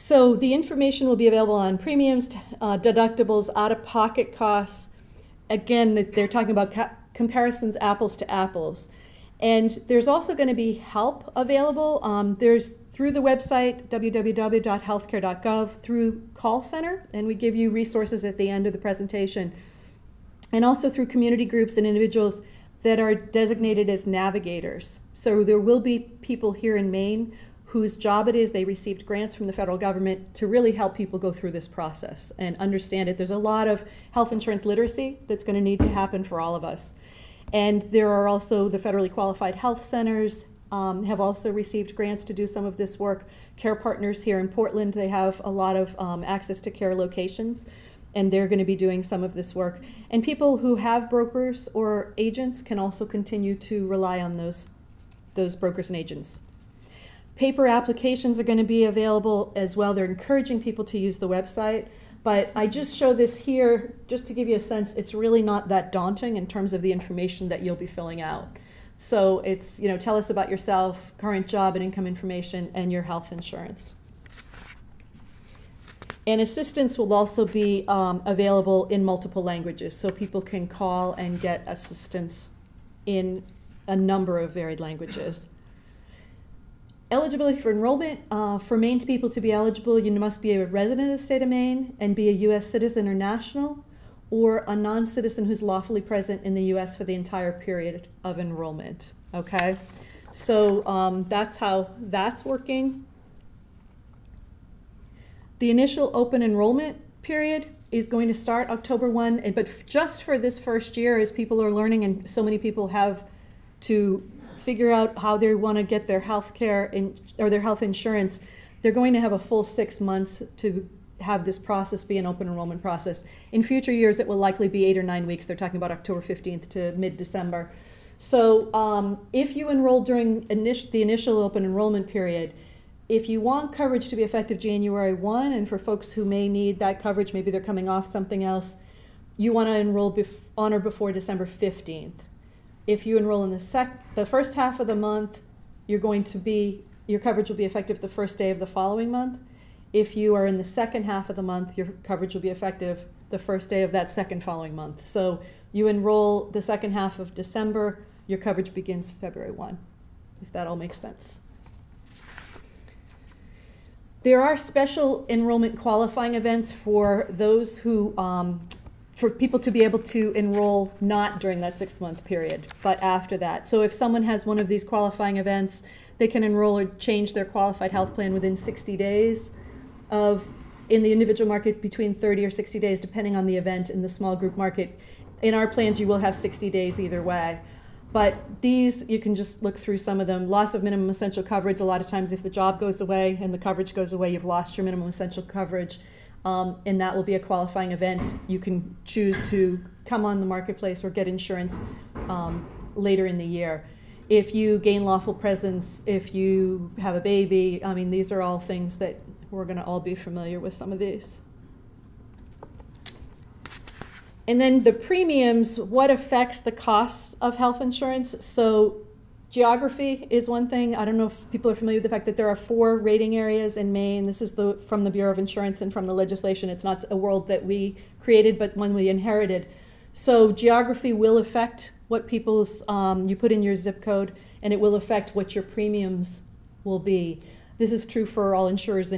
So the information will be available on premiums, deductibles, out-of-pocket costs. Again, they're talking about comparisons apples to apples. And there's also going to be help available. There's through the website, www.healthcare.gov, through call center, and we give you resources at the end of the presentation. And also through community groups and individuals that are designated as navigators. So there will be people here in Maine whose job it is, they received grants from the federal government to really help people go through this process and understand it. There's a lot of health insurance literacy that's going to need to happen for all of us. And there are also the federally qualified health centers have also received grants to do some of this work. Care Partners here in Portland, they have a lot of access to care locations, and they're going to be doing some of this work. And people who have brokers or agents can also continue to rely on those brokers and agents. Paper applications are going to be available as well. They're encouraging people to use the website, but I just show this here just to give you a sense. It's really not that daunting in terms of the information that you'll be filling out. So it's, you know, tell us about yourself, current job and income information, and your health insurance. And assistance will also be available in multiple languages, so people can call and get assistance in a number of varied languages. Eligibility for enrollment. For Maine people to be eligible, you must be a resident of the state of Maine and be a U.S. citizen or national, or a non-citizen who's lawfully present in the U.S. for the entire period of enrollment. Okay, so that's how that's working. The initial open enrollment period is going to start October 1, but just for this first year, as people are learning and so many people have to figure out how they want to get their health care or their health insurance, they're going to have a full 6 months to have this process be an open enrollment process. In future years, it will likely be 8 or 9 weeks. They're talking about October 15th to mid-December. So if you enroll during the initial open enrollment period, if you want coverage to be effective January 1, and for folks who may need that coverage, maybe they're coming off something else, you want to enroll on or before December 15th. If you enroll in the first half of the month, your coverage will be effective the first day of the following month. If you are in the second half of the month, your coverage will be effective the first day of that second following month. So you enroll the second half of December, your coverage begins February 1, if that all makes sense. There are special enrollment qualifying events for those who, for people to be able to enroll not during that 6-month period, but after that. So if someone has one of these qualifying events, they can enroll or change their qualified health plan within 60 days in the individual market, between 30 or 60 days, depending on the event. In the small group market, in our plans, you will have 60 days either way. But these, you can just look through some of them. Loss of minimum essential coverage. A lot of times if the job goes away and the coverage goes away, you've lost your minimum essential coverage. And that will be a qualifying event. You can choose to come on the marketplace or get insurance later in the year. If you gain lawful presence, if you have a baby, I mean, these are all things that we're going to all be familiar with some of these. And then the premiums, what affects the cost of health insurance? So geography is one thing. I don't know if people are familiar with the fact that there are 4 rating areas in Maine. This is from the Bureau of Insurance and from the legislation. It's not a world that we created, but one we inherited. So geography will affect what people's, you put in your zip code, and it will affect what your premiums will be. This is true for all insurers